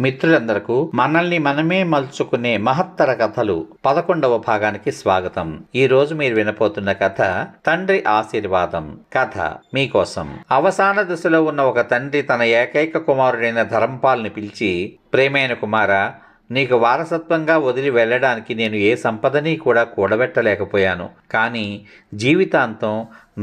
మిత్రులందరకు మనల్ని మనమే మలుచుకునే మహత్తర కథలు 11వ భాగానికి స్వాగతం. ఈ రోజు మీరు వినపోతున్న కథ తండ్రి ఆశీర్వాదం. కథ మీకోసం. అవసాన దశలో ఉన్న ఒక తండ్రి తన ఏకైక కుమారుడైన ధరంపాల్ని పిలిచి, ప్రేమైన కుమారా, నీకు వారసత్వంగా వదిలి వెళ్ళడానికి నేను ఏ సంపదని కూడా కూడబెట్టలేకపోయాను. కానీ జీవితాంతం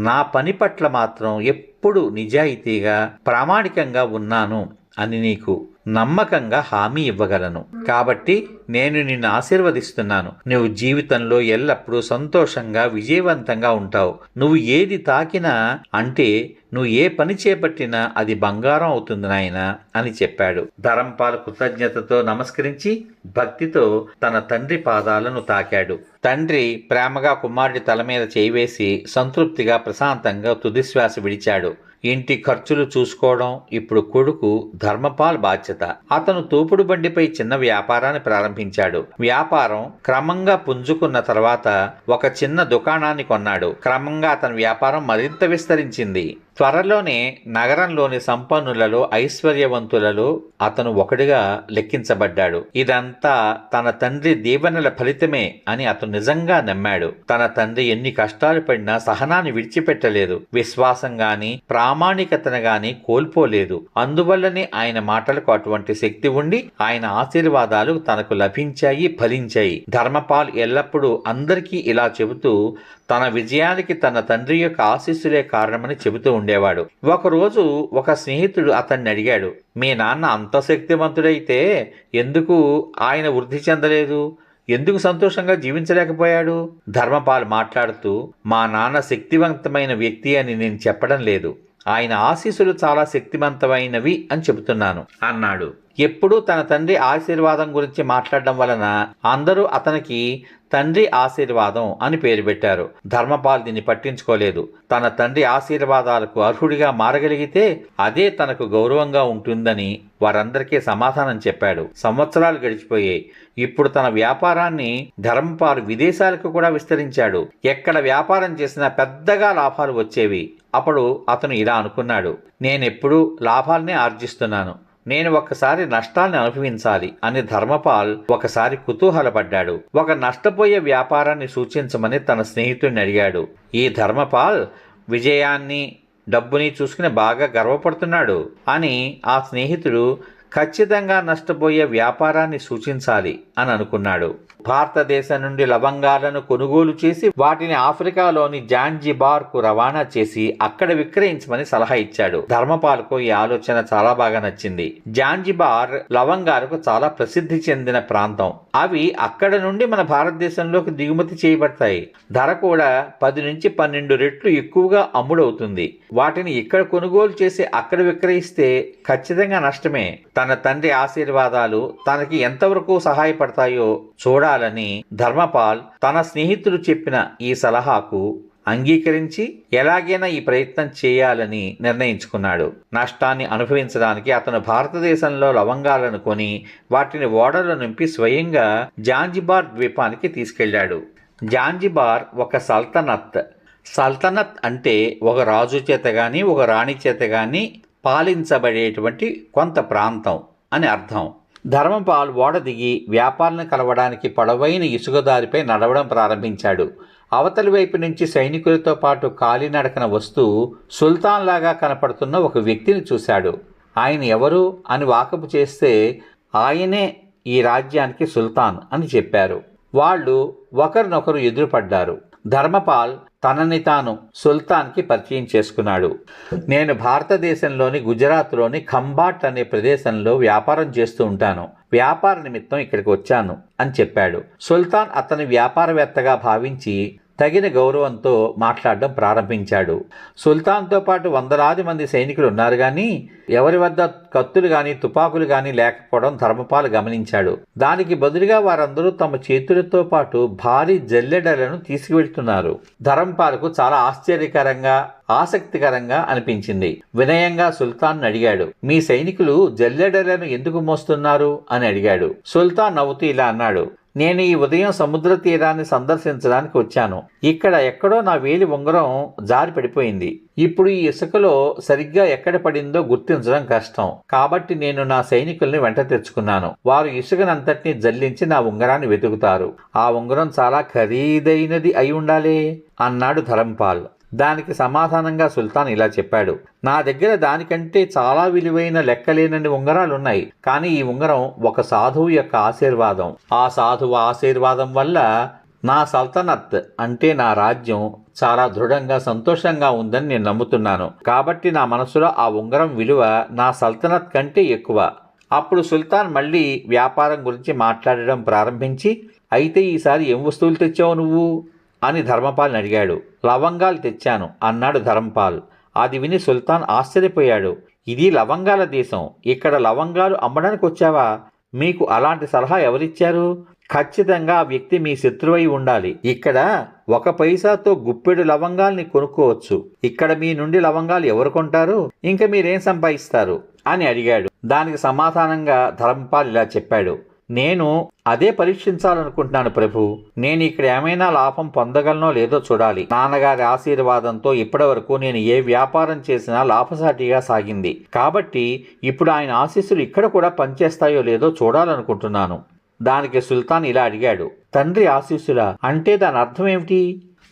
నా పని పట్ల మాత్రం ఎప్పుడు నిజాయితీగా ప్రామాణికంగా ఉన్నాను అని నీకు నమ్మకంగా హామీ ఇవ్వగలను. కాబట్టి నేను నిన్ను ఆశీర్వదిస్తున్నాను. నువ్వు జీవితంలో ఎల్లప్పుడూ సంతోషంగా విజయవంతంగా ఉంటావు. నువ్వు ఏది తాకినా, అంటే నువ్వు ఏ పని చేపట్టినా అది బంగారం అవుతుంది నాయనా అని చెప్పాడు. ధరంపాల్ కృతజ్ఞతతో నమస్కరించి భక్తితో తన తండ్రి పాదాలను తాకాడు. తండ్రి ప్రేమగా కుమారుడి తల మీద చేయి వేసి సంతృప్తిగా ప్రశాంతంగా తుదిశ్వాస విడిచాడు. ఇంటి ఖర్చులు చూసుకోవడం ఇప్పుడు కొడుకు ధర్మపాల్ బాధ్యత. అతను తోపుడు బండిపై చిన్న వ్యాపారాన్ని ప్రారంభించాడు. వ్యాపారం క్రమంగా పుంజుకున్న తర్వాత ఒక చిన్న దుకాణాన్ని కొన్నాడు. క్రమంగా అతని వ్యాపారం మరింత విస్తరించింది. త్వరలోనే నగరంలోని సంపన్నులలో, ఐశ్వర్యవంతులలో అతను ఒకటిగా లెక్కించబడ్డాడు. ఇదంతా తన తండ్రి దీవెనల ఫలితమే అని అతను నిజంగా నమ్మాడు. తన తండ్రి ఎన్ని కష్టాలు పడినా సహనాన్ని విడిచిపెట్టలేదు. విశ్వాసం గాని ప్రామాణికతను గాని కోల్పోలేదు. అందువల్లనే ఆయన మాటలకు అటువంటి శక్తి ఉండి ఆయన ఆశీర్వాదాలు తనకు లభించాయి, ఫలించాయి. ధర్మపాల్ ఎల్లప్పుడూ అందరికీ ఇలా చెబుతూ తన విజయానికి తన తండ్రి యొక్క ఆశీస్సులే కారణమని చెబుతూ ఉండేవాడు. ఒకరోజు ఒక స్నేహితుడు అతన్ని అడిగాడు, మీ నాన్న అంత శక్తివంతుడైతే ఎందుకు ఆయన వృద్ధి చెందలేదు? ఎందుకు సంతోషంగా జీవించలేకపోయాడు? ధర్మపాల్ మాట్లాడుతూ, మా నాన్న శక్తివంతమైన వ్యక్తి అని నేను చెప్పడం లేదు, ఆయన ఆశీస్సులు చాలా శక్తివంతమైనవి అని చెబుతున్నాను అన్నాడు. ఎప్పుడూ తన తండ్రి ఆశీర్వాదం గురించి మాట్లాడడం వలన అందరూ అతనికి తండ్రి ఆశీర్వాదం అని పేరు పెట్టారు. ధర్మపాల్ దీన్ని పట్టించుకోలేదు. తన తండ్రి ఆశీర్వాదాలకు అర్హుడిగా మారగలిగితే అదే తనకు గౌరవంగా ఉంటుందని వారందరికీ సమాధానం చెప్పాడు. సంవత్సరాలు గడిచిపోయాయి. ఇప్పుడు తన వ్యాపారాన్ని ధర్మపాల్ విదేశాలకు కూడా విస్తరించాడు. ఎక్కడ వ్యాపారం చేసినా పెద్దగా లాభాలు వచ్చేవి. అప్పుడు అతను ఇలా అనుకున్నాడు, నేనెప్పుడూ లాభాలనే ఆర్జిస్తున్నాను, నేను ఒక్కసారి నష్టాన్ని అనుభవించాలి అని ధర్మపాల్ ఒకసారి కుతూహలపడ్డాడు. ఒక నష్టపోయే వ్యాపారాన్ని సూచించమని తన స్నేహితుడిని అడిగాడు. ఈ ధర్మపాల్ విజయాన్ని, డబ్బుని చూసుకుని బాగా గర్వపడుతున్నాడు అని ఆ స్నేహితుడు ఖచ్చితంగా నష్టపోయే వ్యాపారాన్ని సూచించాలి అని అనుకున్నాడు. భారతదేశం నుండి లవంగాలను కొనుగోలు చేసి వాటిని ఆఫ్రికాలోని జాంజిబార్కు రవాణా చేసి అక్కడ విక్రయించమని సలహా ఇచ్చాడు. ధర్మపాల్కు ఈ ఆలోచన చాలా బాగా నచ్చింది. జాంజిబార్ లవంగాలకు చాలా ప్రసిద్ధి చెందిన ప్రాంతం. అవి అక్కడ నుండి మన భారతదేశంలోకి దిగుమతి చేయబడతాయి. ధర కూడా 10 నుంచి 12 రెట్లు ఎక్కువగా అమ్ముడవుతుంది. వాటిని ఇక్కడ కొనుగోలు చేసి అక్కడ విక్రయిస్తే ఖచ్చితంగా నష్టమే. తన తండ్రి ఆశీర్వాదాలు తనకి ఎంతవరకు సహాయపడతాయో చూడాలని ధర్మపాల్ తన స్నేహితుడు చెప్పిన ఈ సలహాకు అంగీకరించి ఎలాగైనా ఈ ప్రయత్నం చేయాలని నిర్ణయించుకున్నాడు. నష్టాన్ని అనుభవించడానికి అతను భారతదేశంలో లవంగాలను కొని వాటిని ఓడలో నింపి స్వయంగా జాంజిబార్ ద్వీపానికి తీసుకెళ్లాడు. జాంజిబార్ ఒక సల్తనత్. సల్తనత్ అంటే ఒక రాజు చేత గాని ఒక రాణి చేత గాని పాలించబడేటువంటి కొంత ప్రాంతం అని అర్థం. ధర్మపాల్ ఓడ దిగి వ్యాపారాలను కలవడానికి పొడవైన ఇసుకదారిపై నడవడం ప్రారంభించాడు. అవతలి వైపు నుంచి సైనికులతో పాటు కాలినడకన వస్తూ సుల్తాన్ లాగా కనపడుతున్న ఒక వ్యక్తిని చూశాడు. ఆయన ఎవరు అని వాకపు చేస్తే ఆయనే ఈ రాజ్యానికి సుల్తాన్ అని చెప్పారు. వాళ్ళు ఒకరినొకరు ఎదురుపడ్డారు. ధర్మపాల్ తనని తాను సుల్తాన్కి పరిచయం చేసుకున్నాడు. నేను భారతదేశంలోని గుజరాత్లోని ఖంబాట్ అనే ప్రదేశంలో వ్యాపారం చేస్తూ ఉంటాను. వ్యాపార నిమిత్తం ఇక్కడికి వచ్చాను అని చెప్పాడు. సుల్తాన్ అతని వ్యాపారవేత్తగా భావించి తగిన గౌరవంతో మాట్లాడడం ప్రారంభించాడు. సుల్తాన్తో పాటు వందలాది మంది సైనికులు ఉన్నారు కానీ ఎవరి వద్ద కత్తులు గాని తుపాకులు గాని లేకపోవడం ధర్మపాల్ గమనించాడు. దానికి బదులుగా వారందరూ తమ చేతులతో పాటు భారీ జల్లెడలను తీసుకువెళ్తున్నారు. ధర్మపాల్కు చాలా ఆశ్చర్యకరంగా, ఆసక్తికరంగా అనిపించింది. వినయంగా సుల్తాన్ అడిగాడు, మీ సైనికులు జల్లెడలను ఎందుకు మోస్తున్నారు అని అడిగాడు. సుల్తాన్ నవ్వుతూ ఇలా అన్నాడు, నేను ఈ ఉదయం సముద్ర తీరాన్ని సందర్శించడానికి వచ్చాను. ఇక్కడ ఎక్కడో నా వేలి ఉంగరం జారి పడిపోయింది. ఇప్పుడు ఈ ఇసుకలో సరిగ్గా ఎక్కడ పడిందో గుర్తించడం కష్టం. కాబట్టి నేను నా సైనికుల్ని వెంట తెచ్చుకున్నాను. వారు ఇసుకనంతటినీ జల్లించి నా ఉంగరాన్ని వెతుకుతారు. ఆ ఉంగరం చాలా ఖరీదైనది అయి ఉండాలి అన్నాడు ధరంపాల్. దానికి సమాధానంగా సుల్తాన్ ఇలా చెప్పాడు, నా దగ్గర దానికంటే చాలా విలువైన లెక్కలేనన్ని ఉంగరాలున్నాయి. కానీ ఈ ఉంగరం ఒక సాధువు యొక్క ఆశీర్వాదం. ఆ సాధువు ఆశీర్వాదం వల్ల నా సల్తనత్ అంటే నా రాజ్యం చాలా దృఢంగా సంతోషంగా ఉందని నేను నమ్ముతున్నాను. కాబట్టి నా మనసులో ఆ ఉంగరం విలువ నా సల్తనత్ కంటే ఎక్కువ. అప్పుడు సుల్తాన్ మళ్ళీ వ్యాపారం గురించి మాట్లాడడం ప్రారంభించి, అయితే ఈసారి ఏం వస్తువులు తెచ్చావు నువ్వు అని ధర్మపాల్ని అడిగాడు. లవంగాలు తెచ్చాను అన్నాడు ధర్మపాల్. అది విని సుల్తాన్ ఆశ్చర్యపోయాడు. ఇది లవంగాల దేశం, ఇక్కడ లవంగాలు అమ్మడానికి వచ్చావా? మీకు అలాంటి సలహా ఎవరిచ్చారు? ఖచ్చితంగా ఆ వ్యక్తి మీ శత్రువై ఉండాలి. ఇక్కడ 1 పైసాతో గుప్పెడు లవంగాల్ని కొనుక్కోవచ్చు. ఇక్కడ మీ నుండి లవంగాలు ఎవరు కొంటారు? ఇంకా మీరేం సంపాదిస్తారు అని అడిగాడు. దానికి సమాధానంగా ధర్మపాల్ ఇలా చెప్పాడు, నేను అదే పరీక్షించాలనుకుంటున్నాను ప్రభు. నేను ఇక్కడ ఏమైనా లాభం పొందగలనో లేదో చూడాలి. నాన్నగారి ఆశీర్వాదంతో ఇప్పటి వరకు నేను ఏ వ్యాపారం చేసినా లాభసాటిగా సాగింది. కాబట్టి ఇప్పుడు ఆయన ఆశీస్సులు ఇక్కడ కూడా పనిచేస్తాయో లేదో చూడాలనుకుంటున్నాను. దానికి సుల్తాన్ ఇలా అడిగాడు, తండ్రి ఆశీస్సులా? అంటే దాని అర్థం ఏమిటి?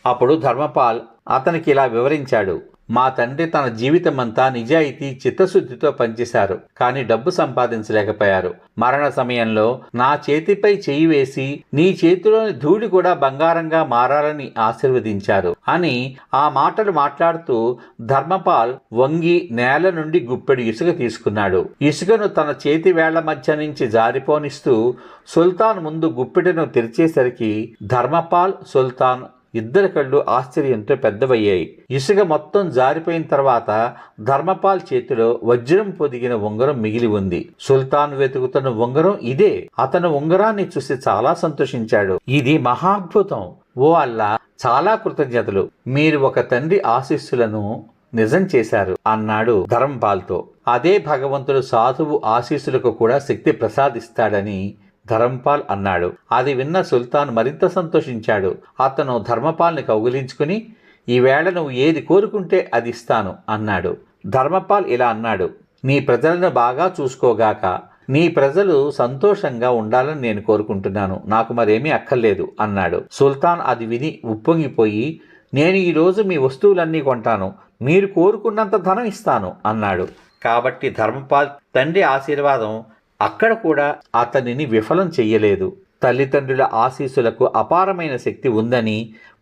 అప్పుడు ధర్మపాల్ అతనికి ఇలా వివరించాడు, మా తండ్రి తన జీవితమంతా నిజాయితీ చిత్తశుద్ధితో పనిచేశారు. కానీ డబ్బు సంపాదించలేకపోయారు. మరణ సమయంలో నా చేతిపై చెయ్యి వేసి నీ చేతిలోని ధూళి కూడా బంగారంగా మారాలని ఆశీర్వదించారు అని ఆ మాటలు మాట్లాడుతూ ధర్మపాల్ వంగి నేల నుండి గుప్పెడు ఇసుక తీసుకున్నాడు. ఇసుకను తన చేతి వేళ్ల మధ్య నుంచి జారిపోనిస్తూ సుల్తాన్ ముందు గుప్పెడును తెరిచేసరికి ధర్మపాల్, సుల్తాన్ ఇద్దరి కళ్ళు ఆశ్చర్యంతో పెద్దవయ్యాయి. ఇసుక మొత్తం జారిపోయిన తర్వాత ధర్మపాల్ చేతిలో వజ్రం పొదిగిన ఉంగరం మిగిలి ఉంది. సుల్తాన్ వెతుకుతున్న ఉంగరం ఇదే. అతను ఉంగరాన్ని చూసి చాలా సంతోషించాడు. ఇది మహాద్భుతం. ఓ అల్లా, చాలా కృతజ్ఞతలు. మీరు ఒక తండ్రి ఆశీస్సులను నిజం చేశారు అన్నాడు ధరంపాల్తో. అదే భగవంతుడు సాధువు ఆశీస్సులకు కూడా శక్తి ప్రసాదిస్తాడని ధరంపాల్ అన్నాడు. అది విన్న సుల్తాన్ మరింత సంతోషించాడు. అతను ధర్మపాల్ని కౌగిలించుకుని, ఈవేళ నువ్వు ఏది కోరుకుంటే అది ఇస్తాను అన్నాడు. ధర్మపాల్ ఇలా అన్నాడు, నీ ప్రజలను బాగా చూసుకోగాక. నీ ప్రజలు సంతోషంగా ఉండాలని నేను కోరుకుంటున్నాను. నాకు మరేమీ అక్కర్లేదు అన్నాడు. సుల్తాన్ అది విని ఉప్పొంగిపోయి, నేను ఈరోజు మీ వస్తువులన్నీ కొంటాను, మీరు కోరుకున్నంత ధనం ఇస్తాను అన్నాడు. కాబట్టి ధర్మపాల్ తండ్రి ఆశీర్వాదం అక్కడ కూడా అతనిని విఫలం చెయ్యలేదు. తల్లిదండ్రుల ఆశీస్సులకు అపారమైన శక్తి ఉందని,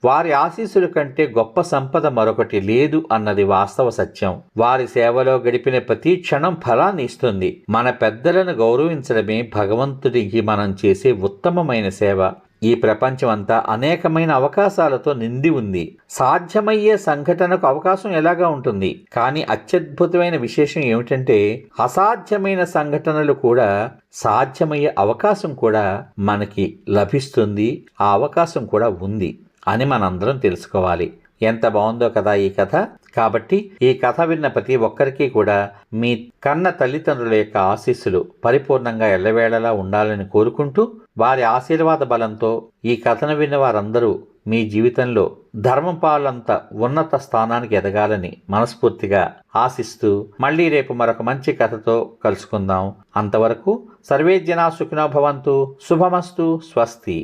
వారి ఆశీస్సుల కంటే గొప్ప సంపద మరొకటి లేదు అన్నది వాస్తవ సత్యం. వారి సేవలో గడిపిన ప్రతి క్షణం ఫలాన్ని ఇస్తుంది. మన పెద్దలను గౌరవించడమే భగవంతుడికి మనం చేసే ఉత్తమమైన సేవ. ఈ ప్రపంచం అంతా అనేకమైన అవకాశాలతో నిండి ఉంది. సాధ్యమయ్యే సంఘటనకు అవకాశం ఎలాగా ఉంటుంది. కానీ అత్యద్భుతమైన విశేషం ఏమిటంటే, అసాధ్యమైన సంఘటనలు కూడా సాధ్యమయ్యే అవకాశం కూడా మనకి లభిస్తుంది. ఆ అవకాశం కూడా ఉంది అని మనందరం తెలుసుకోవాలి. ఎంత బాగుందో కదా ఈ కథ. కాబట్టి ఈ కథ విన్న ప్రతి ఒక్కరికి కూడా మీ కన్న తల్లిదండ్రుల యొక్క ఆశీస్సులు పరిపూర్ణంగా ఎల్లవేళలా ఉండాలని కోరుకుంటూ, వారి ఆశీర్వాద బలంతో ఈ కథను విన్న వారందరూ మీ జీవితంలో ధర్మపాలంత ఉన్నత స్థానానికి ఎదగాలని మనస్ఫూర్తిగా ఆశిస్తూ, మళ్ళీ రేపు మరొక మంచి కథతో కలుసుకుందాం. అంతవరకు సర్వే జనా సుఖినో భవంతు. శుభమస్తు. స్వస్తి.